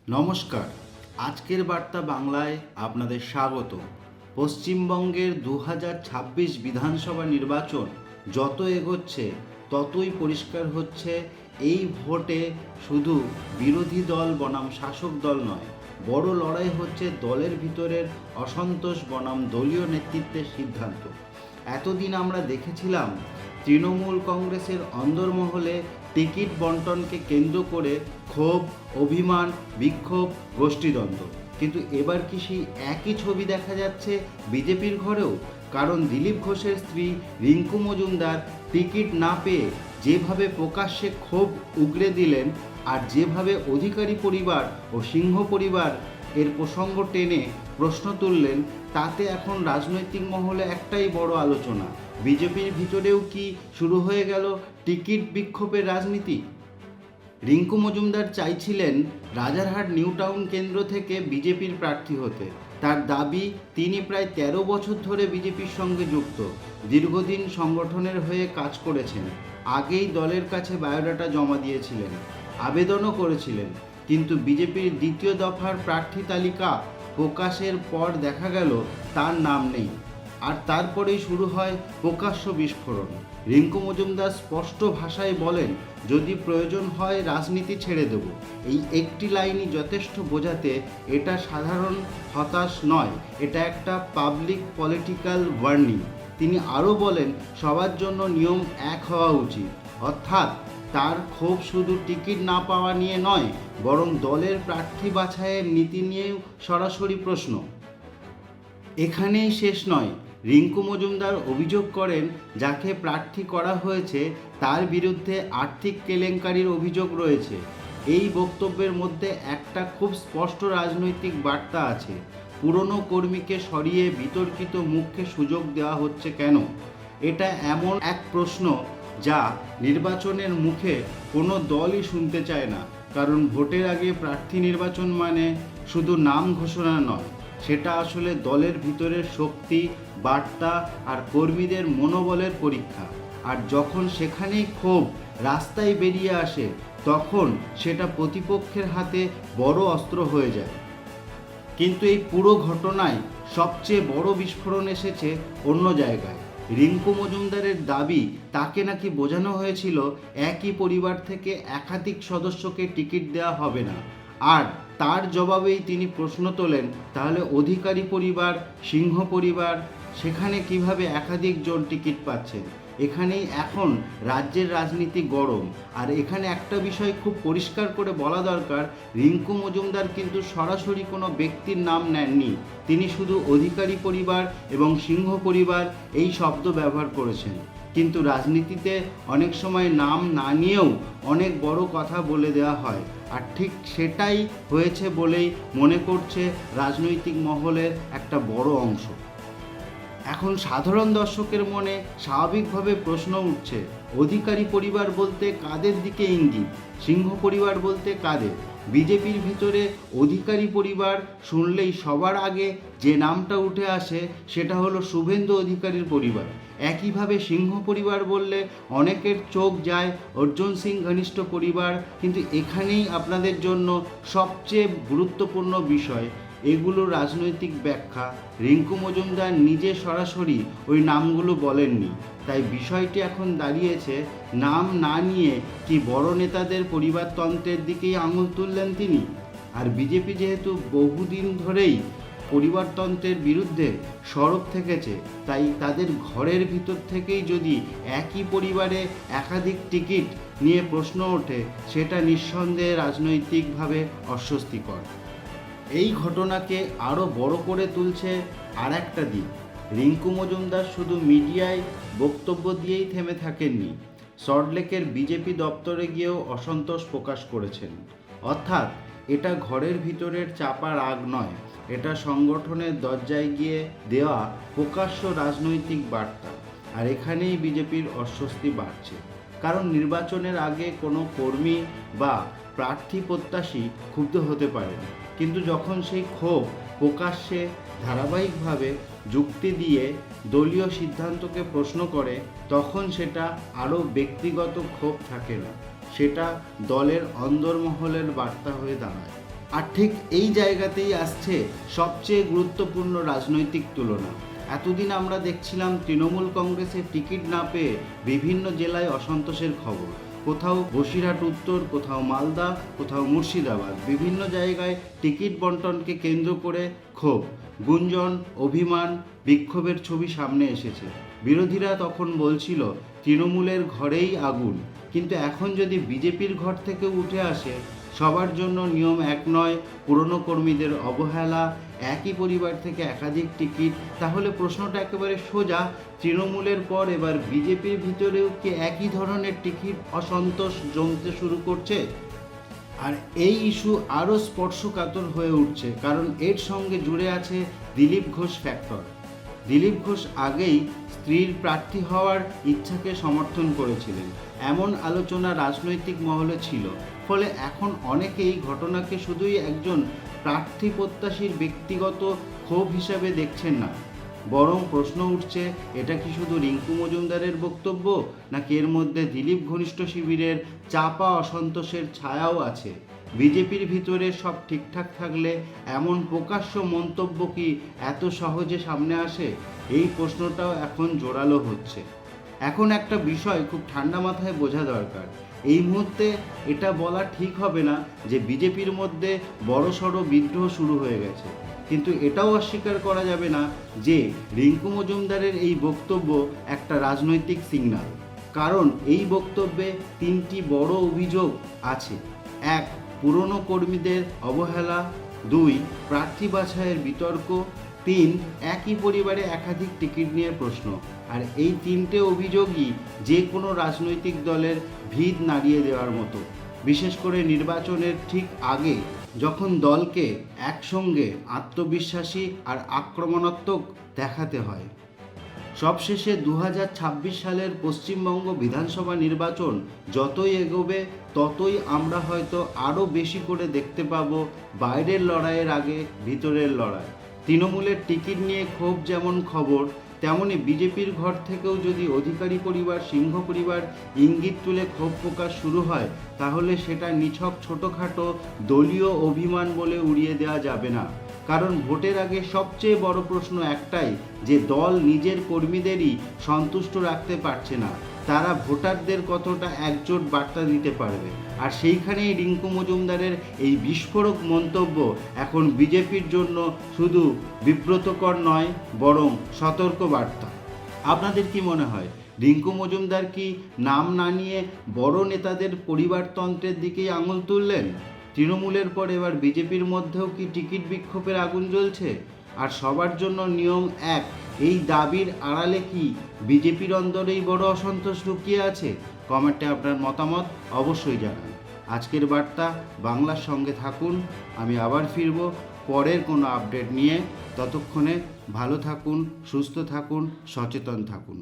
নমস্কার। আজকের বার্তা বাংলায় আপনাদের স্বাগত। পশ্চিমবঙ্গের 2026 বিধানসভা নির্বাচন যত এগোচ্ছে ততই পরিষ্কার হচ্ছে এই ভোটে শুধু বিরোধী দল বনাম শাসক দল নয়, বড় লড়াই হচ্ছে দলের ভিতরের অসন্তোষ বনাম দলীয় নেতৃত্বের সিদ্ধান্ত। এতদিন আমরা দেখেছিলাম তৃণমূল কংগ্রেসের অন্দরমহলে টিকিট বন্টনকে কেন্দ্র করে ক্ষোভ, অভিমান, বিক্ষোভ, গোষ্ঠীদ্বন্দ্ব। কিন্তু এবার কি সেই একই ছবি দেখা যাচ্ছে বিজেপির ঘরেও? কারণ দিলীপ ঘোষের স্ত্রী রিঙ্কু মজুমদার টিকিট না পেয়ে যেভাবে প্রকাশ্যে ক্ষোভ উগরে দিলেন, আর যেভাবে অধিকারী পরিবার ও সিংহ পরিবার এর প্রসঙ্গ টেনে প্রশ্ন তুললেন, তাতে এখন রাজনৈতিক মহলে একটাই বড় আলোচনা: বিজেপির ভিতরেও কি শুরু হয়ে গেল টিকিট বিক্ষোভের রাজনীতি? রিঙ্কু মজুমদার চাইছিলেন রাজারহাট নিউ টাউন কেন্দ্র থেকে বিজেপির প্রার্থী হতে। তার দাবি, তিনি প্রায় ১৩ বছর ধরে বিজেপির সঙ্গে যুক্ত, দীর্ঘদিন সংগঠনের হয়ে কাজ করেছেন, আগেই দলের কাছে বায়োডাটা জমা দিয়েছিলেন, আবেদনও করেছিলেন। কিন্তু বিজেপির দ্বিতীয় দফার প্রার্থী তালিকা প্রকাশের পর দেখা গেল তার নাম নেই। আর তারপরেই শুরু হয় প্রকাশ্য বিস্ফোরণ। রিঙ্কু মজুমদার স্পষ্ট ভাষায় বলেন, যদি প্রয়োজন হয় রাজনীতি ছেড়ে দেব। এই একটি লাইনই যথেষ্ট বোঝাতে এটা সাধারণ হতাশ নয়, এটা একটা পাবলিক পলিটিক্যাল ওয়ার্নিং। তিনি আরও বলেন, সবার জন্য নিয়ম এক হওয়া উচিত। অর্থাৎ তার ক্ষোভ শুধু টিকিট না পাওয়া নিয়ে নয়, বরং দলের প্রার্থী বাছাইয়ের নীতি নিয়েও সরাসরি প্রশ্ন। এখানেই শেষ নয়। রিঙ্কু মজুমদার অভিযোগ করেন, যাকে প্রার্থী করা হয়েছে তার বিরুদ্ধে আর্থিক কেলেঙ্কারির অভিযোগ রয়েছে। এই বক্তব্যের মধ্যে একটা খুব স্পষ্ট রাজনৈতিক বার্তা আছে। পুরনো কর্মীকে সরিয়ে বিতর্কিত মুখকে সুযোগ দেওয়া হচ্ছে কেন? এটা এমন এক প্রশ্ন যা নির্বাচনের মুখে কোনো দলই শুনতে চায় না। কারণ ভোটের আগে প্রার্থী নির্বাচন মানে শুধু নাম ঘোষণা নয়, সেটা আসলে দলের ভিতরের শক্তি, বার্তা আর কর্মীদের মনোবলের পরীক্ষা। আর যখন সেখানেই ক্ষোভ রাস্তায় বেরিয়ে আসে, তখন সেটা প্রতিপক্ষের হাতে বড় অস্ত্র হয়ে যায়। কিন্তু এই পুরো ঘটনায় সবচেয়ে বড় বিস্ফোরণ এসেছে অন্য জায়গায়। রিঙ্কু মজুমদারের দাবি, তাকে নাকি বোঝানো হয়েছিল একই পরিবার থেকে একাধিক সদস্যকে টিকিট দেওয়া হবে না। আর তার জবাবেই তিনি প্রশ্ন তোলেন, তাহলে অধিকারী পরিবার, সিংহ পরিবার, সেখানে কিভাবে একাধিক জন টিকিট পাচ্ছেন? এখানেই এখন রাজ্যের রাজনীতি গরম। আর এখানে একটা বিষয় খুব পরিষ্কার করে বলা দরকার, রিঙ্কু মজুমদার কিন্তু সরাসরি কোনো ব্যক্তির নাম নেননি। তিনি শুধু অধিকারী পরিবার এবং সিংহ পরিবার এই শব্দ ব্যবহার করেছেন। কিন্তু রাজনীতিতে অনেক সময় নাম না নিয়েও অনেক বড় কথা বলে দেওয়া হয়, আর ঠিক সেটাই হয়েছে বলেই মনে করছে রাজনৈতিক মহলের একটা বড় অংশ। এখন সাধারণ দর্শকের মনে স্বাভাবিকভাবে প্রশ্ন উঠছে, অধিকারী পরিবার বলতে কাদের দিকে ইঙ্গিত? সিংহ পরিবার বলতে কাদের? বিজেপির ভিতরে অধিকারী পরিবার শুনলেই সবার আগে যে নামটা উঠে আসে সেটা হলো শুভেন্দু অধিকারীর পরিবার। একইভাবে সিংহ পরিবার বললে অনেকের চোখ যায় অর্জুন সিং ঘনিষ্ঠ পরিবার। কিন্তু এখানেই আপনাদের জন্য সবচেয়ে গুরুত্বপূর্ণ বিষয়, এগুলো রাজনৈতিক ব্যাখ্যা। রিঙ্কু মজুমদার নিজে সরাসরি ওই নামগুলো বলেননি। তাই বিষয়টি এখন দাঁড়িয়েছে, নাম না নিয়ে কি বড় নেতাদের পরিবারতন্ত্রের দিকেই আঙুল তুললেন তিনি? আর বিজেপি যেহেতু বহুদিন ধরেই পরিবারতন্ত্রের বিরুদ্ধে সরব থেকেছে, তাই তাদের ঘরের ভিতর থেকেই যদি একই পরিবারে একাধিক টিকিট নিয়ে প্রশ্ন ওঠে, সেটা নিঃসন্দেহে রাজনৈতিকভাবে অস্বস্তিকর। এই ঘটনাকে আরও বড় করে তুলছে আর একটা দিক, রিঙ্কু মজুমদার শুধু মিডিয়ায় বক্তব্য দিয়েই থেমে থাকেননি। সল্টলেকের বিজেপি দপ্তরে গিয়েও অসন্তোষ প্রকাশ করেছেন। অর্থাৎ এটা ঘরের ভিতরের চাপা রাগ নয়, এটা সংগঠনের দরজায় গিয়ে দেওয়া প্রকাশ্য রাজনৈতিক বার্তা। আর এখানেই বিজেপির অস্বস্তি বাড়ছে। কারণ নির্বাচনের আগে কোনো কর্মী বা প্রার্থী প্রত্যাশী ক্ষুব্ধ হতে পারেন, কিন্তু যখন সেই ক্ষোভ প্রকাশ্যে ধারাবাহিকভাবে যুক্তি দিয়ে দলীয় সিদ্ধান্তকে প্রশ্ন করে, তখন সেটা আরও ব্যক্তিগত ক্ষোভ থাকে না, সেটা দলের অন্দরমহলের বার্তা হয়ে দাঁড়ায়। আর ঠিক এই জায়গাতেই আসছে সবচেয়ে গুরুত্বপূর্ণ রাজনৈতিক তুলনা। এতদিন আমরা দেখছিলাম তৃণমূল কংগ্রেসের টিকিট না পেয়ে বিভিন্ন জেলায় অসন্তোষের খবর, কোথাও বসিরহাট উত্তর, কোথাও মালদা, কোথাও মুর্শিদাবাদ, বিভিন্ন জায়গায় টিকিট বন্টনকে কেন্দ্র করে ক্ষোভ, গুঞ্জন, অভিমান, বিক্ষোভের ছবি সামনে এসেছে। বিরোধীরা তখন বলছিল তৃণমূলের ঘরেই আগুন, কিন্তু এখন যদি বিজেপির ঘর থেকে উঠে আসে সবার জন্য নিয়ম এক নয়, পুরনো কর্মীদের অবহেলা, একই পরিবার থেকে একাধিক টিকিট, তাহলে প্রশ্নটা একেবারে সোজা, তৃণমূলের পর এবার বিজেপির ভিতরেও কি একই ধরনের টিকিট অসন্তোষ জমতে শুরু করছে? আর এই ইস্যু আরও স্পর্শকাতর হয়ে উঠছে, কারণ এর সঙ্গে জুড়ে আছে দিলীপ ঘোষ ফ্যাক্টর। দিলীপ ঘোষ আগেই স্ত্রীর প্রার্থী হওয়ার ইচ্ছাকে সমর্থন করেছিলেন, এমন আলোচনা রাজনৈতিক মহলে ছিল। ফলে এখন অনেকেই ঘটনাকে শুধুই একজন প্রার্থী প্রত্যাশীর ব্যক্তিগত ক্ষোভ হিসাবে দেখছেন না, বরং প্রশ্ন উঠছে, এটা কি শুধু রিঙ্কু মজুমদারের বক্তব্য, নাকি এর মধ্যে দিলীপ ঘনিষ্ঠ শিবিরের চাপা অসন্তোষের ছায়াও আছে? বিজেপির ভিতরে সব ঠিকঠাক থাকলে এমন প্রকাশ্য মন্তব্য কি এত সহজে সামনে আসে? এই প্রশ্নটাও এখন জোরালো হচ্ছে। এখন একটা বিষয় খুব ঠান্ডা মাথায় বোঝা দরকার, এই মুহূর্তে এটা বলা ঠিক হবে না যে বিজেপির মধ্যে বড়সড় বিদ্রোহ শুরু হয়ে গেছে, কিন্তু এটাও অস্বীকার করা যাবে না যে রিঙ্কু মজুমদারের এই বক্তব্য একটা রাজনৈতিক সিগন্যাল। কারণ এই বক্তব্যে তিনটি বড় অভিযোগ আছে: এক, পুরনো কর্মীদের অবহেলা; দুই, প্রার্থী বাছাইয়ের বিতর্ক; তিন, একই পরিবারে একাধিক টিকিট নিয়ে প্রশ্ন। আর এই তিনটে অভিযোগই যে কোনো রাজনৈতিক দলের ভিত নাড়িয়ে দেওয়ার মতো, বিশেষ করে নির্বাচনের ঠিক আগে, যখন দলকে একসঙ্গে আত্মবিশ্বাসী আর আক্রমণাত্মক দেখাতে হয়। সবশেষে 2026 সালের পশ্চিমবঙ্গ বিধানসভা নির্বাচন যতই এগোবে ততই আমরা হয়তো আরও বেশি করে দেখতে পাবো বাইরের লড়াইয়ের আগে ভিতরের লড়াই। তৃণমূলের টিকিট নিয়ে ক্ষোভ যেমন খবর, তেমনি বিজেপির ঘর থেকেও যদি অধিকারী পরিবার, সিংহ পরিবার ইঙ্গিত তুলে ক্ষোভ প্রকাশ শুরু হয়, তাহলে সেটা নিছক ছোটোখাটো দলীয় অভিমান বলে উড়িয়ে দেওয়া যাবে না। কারণ ভোটের আগে সবচেয়ে বড় প্রশ্ন একটাই, যে দল নিজের কর্মীদেরই সন্তুষ্ট রাখতে পারছে না, তারা ভোটারদের কতটা একজোট বার্তা দিতে পারবে? আর সেইখানেই রিঙ্কু মজুমদারের এই বিস্ফোরক মন্তব্য এখন বিজেপির জন্য শুধু বিব্রতকর নয়, বরং সতর্ক বার্তা। আপনাদের কি মনে হয়, রিঙ্কু মজুমদার কি নাম না নিয়ে বড় নেতাদের পরিবারতন্ত্রের দিকেই আঙুল তুললেন? তৃণমূলের পর এবার বিজেপির মধ্যেও কি টিকিট বিক্ষোভের আগুন জ্বলছে? আর সবার জন্য নিয়ম এক, এই দাবির আড়ালে কি বিজেপির অন্দরেই বড় অসন্তোষ লুকিয়ে আছে? কমেন্টে আপনার মতামত অবশ্যই জানান। আজকের বার্তা বাংলার সঙ্গে থাকুন, আমি আবার ফিরব পরের কোনো আপডেট নিয়ে। ততক্ষণে ভালো থাকুন, সুস্থ থাকুন, সচেতন থাকুন।